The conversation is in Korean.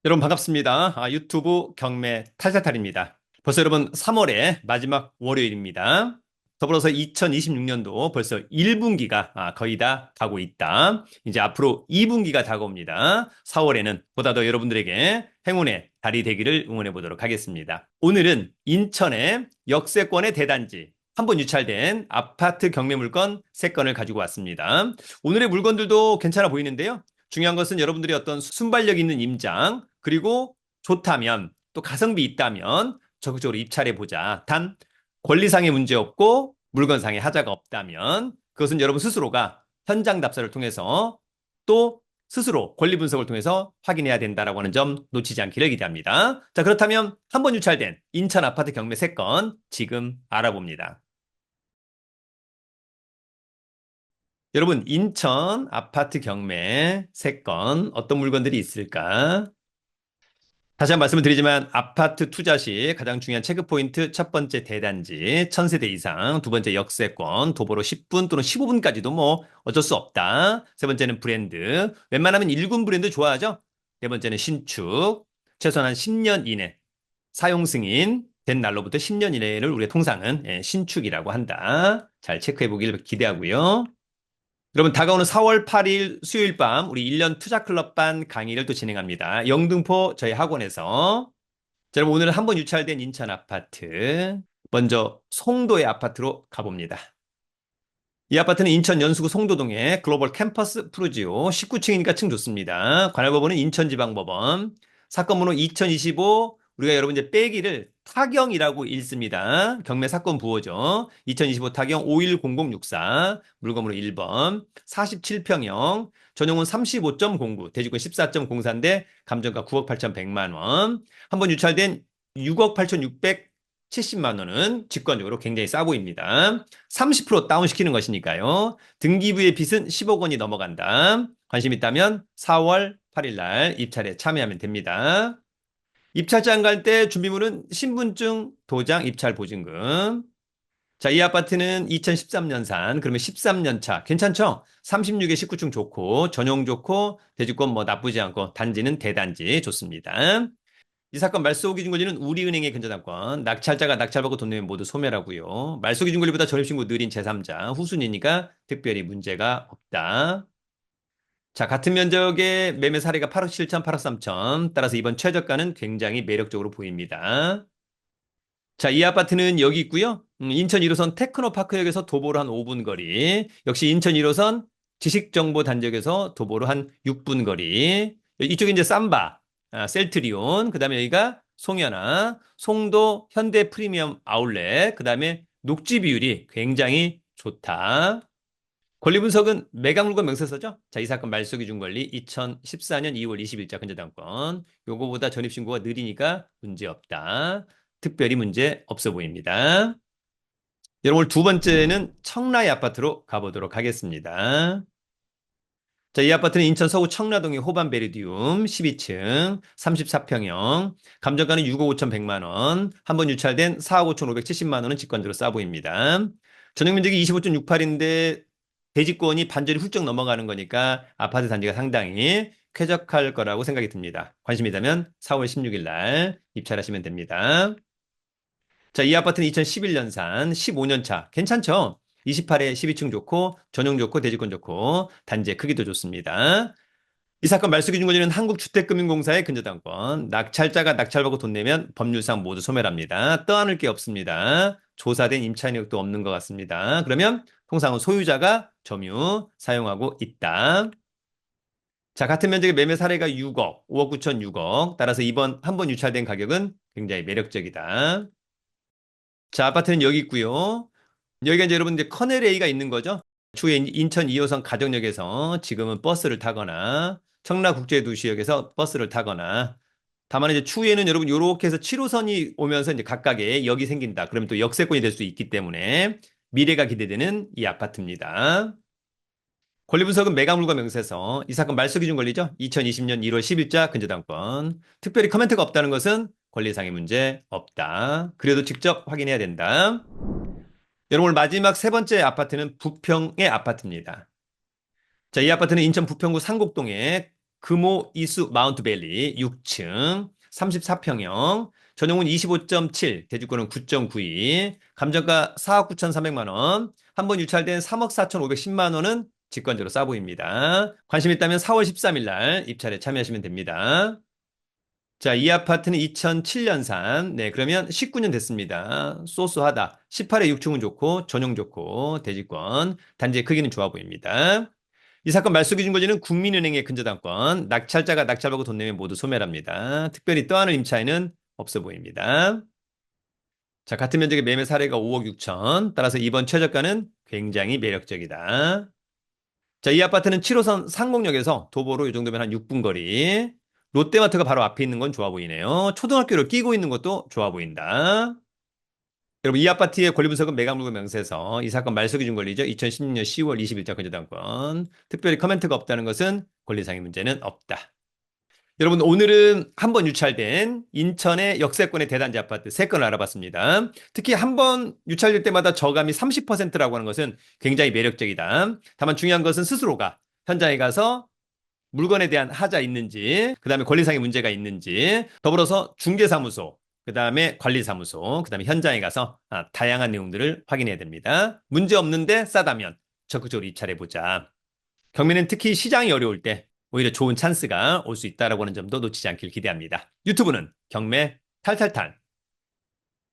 여러분 반갑습니다. 유튜브 경매 탈탈탈입니다. 벌써 여러분 3월의 마지막 월요일입니다. 더불어서 2026년도 벌써 1분기가 거의 다 가고 있다. 이제 앞으로 2분기가 다가옵니다. 4월에는 보다 더 여러분들에게 행운의 달이 되기를 응원해 보도록 하겠습니다. 오늘은 인천의 역세권의 대단지 한 번 유찰된 아파트 경매 물건 3건을 가지고 왔습니다. 오늘의 물건들도 괜찮아 보이는데요. 중요한 것은 여러분들이 어떤 순발력 있는 임장, 그리고 좋다면 또 가성비 있다면 적극적으로 입찰해 보자. 단 권리상의 문제 없고 물건상의 하자가 없다면 그것은 여러분 스스로가 현장 답사를 통해서 또 스스로 권리 분석을 통해서 확인해야 된다라고 하는 점 놓치지 않기를 기대합니다. 자, 그렇다면 한 번 유찰된 인천 아파트 경매 3건 지금 알아봅니다. 여러분, 인천 아파트 경매 3건 어떤 물건들이 있을까? 다시 한번 말씀을 드리지만 아파트 투자 시 가장 중요한 체크 포인트 첫 번째 대단지 1000세대 이상, 두 번째 역세권 도보로 10분 또는 15분까지도 뭐 어쩔 수 없다. 세 번째는 브랜드, 웬만하면 1군 브랜드 좋아하죠. 네 번째는 신축, 최소한 10년 이내 사용 승인 된 날로부터 10년 이내를 우리가 통상은 신축이라고 한다. 잘 체크해 보길 기대하고요. 여러분, 다가오는 4월 8일 수요일 밤 우리 1년 투자클럽반 강의를 또 진행합니다. 영등포 저희 학원에서. 자, 여러분, 오늘은 한번 유찰된 인천 아파트. 먼저 송도의 아파트로 가봅니다. 이 아파트는 인천 연수구 송도동의 글로벌 캠퍼스 프루지오 19층이니까 층 좋습니다. 관할법원은 인천지방법원. 사건 번호 2025 우리가 여러분 이제 빼기를 타경이라고 읽습니다. 경매 사건 부호죠. 2025 타경 510064 물건번호 1번 47평형 전용은 35.09 대지권 14.04인데 감정가 9억 8,100만 원. 한번 유찰된 6억 8,670만 원은 직관적으로 굉장히 싸 보입니다. 30% 다운시키는 것이니까요. 등기부의 빚은 10억 원이 넘어간다. 관심 있다면 4월 8일 날 입찰에 참여하면 됩니다. 입찰장 갈 때 준비물은 신분증, 도장, 입찰 보증금. 자, 이 아파트는 2013년산, 그러면 13년 차. 괜찮죠? 36에 19층 좋고, 전용 좋고, 대지권 뭐 나쁘지 않고, 단지는 대단지 좋습니다. 이 사건 말소기준권리는 우리은행의 근저당권, 낙찰자가 낙찰받고 돈 내면 모두 소멸하고요. 말소기준권리보다 전입신고 느린 제3자, 후순위니까 특별히 문제가 없다. 자, 같은 면적의 매매 사례가 8억 7천, 8억 3천. 따라서 이번 최저가는 굉장히 매력적으로 보입니다. 자, 이 아파트는 여기 있고요. 인천 1호선 테크노파크역에서 도보로 한 5분 거리. 역시 인천 1호선 지식정보단지역에서 도보로 한 6분 거리. 이쪽에 이제 삼바, 셀트리온, 그 다음에 여기가 송현아, 송도 현대 프리미엄 아울렛, 그 다음에 녹지 비율이 굉장히 좋다. 권리 분석은 매각물건 명세서죠. 자, 이 사건 말소기준 권리 2014년 2월 20일자 근저당권. 요거보다 전입신고가 느리니까 문제 없다. 특별히 문제 없어 보입니다. 여러분, 오늘 두 번째는 청라의 아파트로 가보도록 하겠습니다. 자, 이 아파트는 인천 서구 청라동의 호반 베리디움 12층 34평형 감정가는 6억 5,100만 원 한 번 유찰된 4억 5,570만 원은 직관적으로 싸 보입니다. 전용 면적이 25.68인데 대지권이 반절이 훌쩍 넘어가는 거니까 아파트 단지가 상당히 쾌적할 거라고 생각이 듭니다. 관심 있다면 4월 16일 날 입찰하시면 됩니다. 자, 이 아파트는 2011년산 15년 차. 괜찮죠? 28에 12층 좋고, 전용 좋고, 대지권 좋고, 단지의 크기도 좋습니다. 이 사건 말소기준권리는 한국주택금융공사의 근저당권. 낙찰자가 낙찰받고 돈 내면 법률상 모두 소멸합니다. 떠안을 게 없습니다. 조사된 임차 내역도 없는 것 같습니다. 그러면 통상은 소유자가 점유 사용하고 있다. 자, 같은 면적의 매매 사례가 6억, 5억 9천 6억. 따라서 이번 한 번 유찰된 가격은 굉장히 매력적이다. 자, 아파트는 여기 있고요. 여기가 이제 여러분 이제 커넬A가 있는 거죠. 추후에 인천 2호선 가정역에서 지금은 버스를 타거나 청라국제도시역에서 버스를 타거나 다만 이제 추후에는 여러분 요렇게 해서 7호선이 오면서 이제 각각의 역이 생긴다. 그러면 또 역세권이 될 수 있기 때문에 미래가 기대되는 이 아파트입니다. 권리 분석은 매각물과 명세서. 이 사건 말소기준 권리죠. 2020년 1월 10일자 근저당권. 특별히 커멘트가 없다는 것은 권리상의 문제 없다. 그래도 직접 확인해야 된다. 여러분 오늘 마지막 세 번째 아파트는 부평의 아파트입니다. 자, 이 아파트는 인천 부평구 상곡동에 금호 이수 마운트밸리 6층 34평형 전용은 25.7 대지권은 9.92 감정가 4억 9,300만 원 한 번 유찰된 3억 4,510만 원은 직관적으로 싸 보입니다. 관심 있다면 4월 13일 날 입찰에 참여하시면 됩니다. 자, 이 아파트는 2007년산. 네, 그러면 19년 됐습니다. 소소하다. 18에 6층은 좋고, 전용 좋고, 대지권. 단지의 크기는 좋아 보입니다. 이 사건 말소 기준 거지는 국민은행의 근저당권. 낙찰자가 낙찰받고 돈 내면 모두 소멸합니다. 특별히 떠안을 임차인은 없어 보입니다. 자, 같은 면적의 매매 사례가 5억 6천. 따라서 이번 최저가는 굉장히 매력적이다. 자, 이 아파트는 7호선 상공역에서 도보로 이 정도면 한 6분 거리. 롯데마트가 바로 앞에 있는 건 좋아 보이네요. 초등학교를 끼고 있는 것도 좋아 보인다. 여러분, 이 아파트의 권리 분석은 매각물건 명세서 이 사건 말소 기준 권리죠. 2016년 10월 20일자 근저당권. 특별히 커멘트가 없다는 것은 권리상의 문제는 없다. 여러분, 오늘은 한 번 유찰된 인천의 역세권의 대단지 아파트 3건을 알아봤습니다. 특히 한 번 유찰될 때마다 저감이 30%라고 하는 것은 굉장히 매력적이다. 다만 중요한 것은 스스로가 현장에 가서 물건에 대한 하자 있는지, 그 다음에 권리상의 문제가 있는지, 더불어서 중개사무소, 그 다음에 관리사무소, 그 다음에 현장에 가서 다양한 내용들을 확인해야 됩니다. 문제 없는데 싸다면 적극적으로 입찰해보자. 경매는 특히 시장이 어려울 때 오히려 좋은 찬스가 올 수 있다라고 하는 점도 놓치지 않길 기대합니다. 유튜브는 경매 탈탈탈